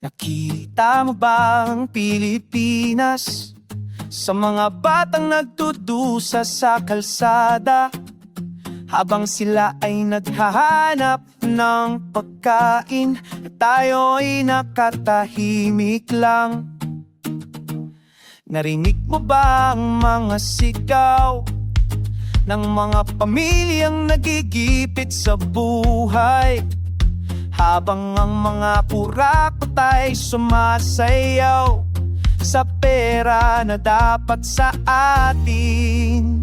Nakita mo ba ang Pilipinas sa mga batang nagdudusa sa kalsada habang sila ay naghahanap ng pagkain at tayo'y nakatahimik lang? Narinig mo ba ang mga sigaw ng mga pamilyang nagigipit sa buhay habang ang mga kurakot ay sumasayaw sa pera na dapat sa atin?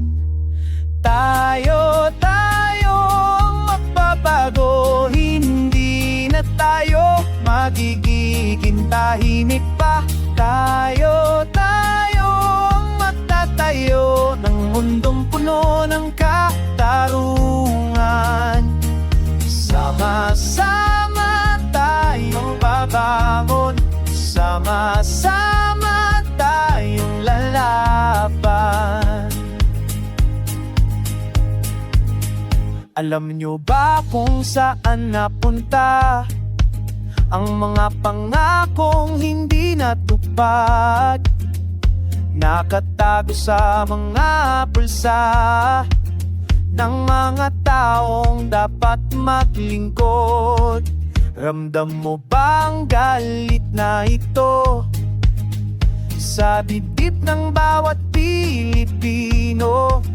Tayo ang magbabago, hindi na tayo magiging tahimik pa. Tayo ang magtatayo ng mundong puno ng katarungan. Sama-sama tayong babangon, sama-sama tayong lalaban. Alam nyo ba kung saan napunta ang mga pangakong hindi natupad? Nakatago sa mga bulsa ng mga taong dapat maglingkod. Ramdam mo bang galit na ito sa dibdib ng bawat Pilipino?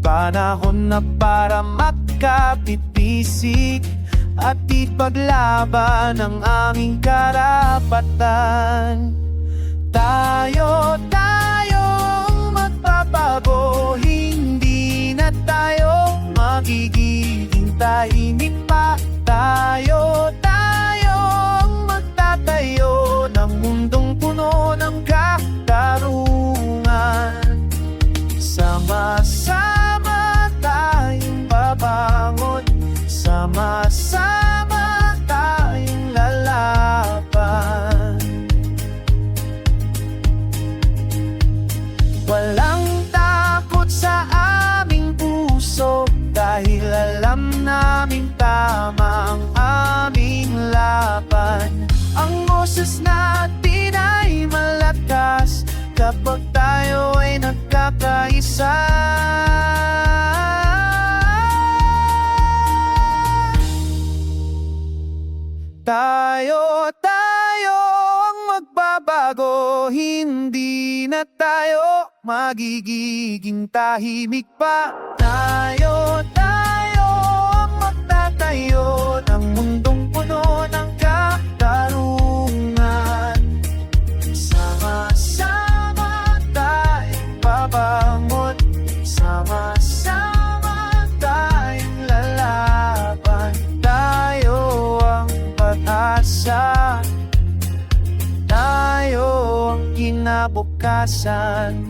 Panahon na para magkapitisik at ipaglaban ang aming karapatan. Tayo ang magbabago, hindi na tayo magiging tahimik pa. Tayo ang magtatayo ng mundong puno ng katarungan. Sama-sama tayong babangon, sama-sama tayong lalaban. Walang takot sa aming puso dahil alam naming tama ang aming laban. Ang boses natin ay malakas kapag tayo ay nagkakaisa. Tayo ang magbabago, hindi na tayo magiging tahimik pa. Tayo ang magtatayo ng mundong puno ng katarungan. Sama-sama tayong babangon, sama-sama tayong lalaban. Tayo ang pag-asa, tayo ang kinabukasan.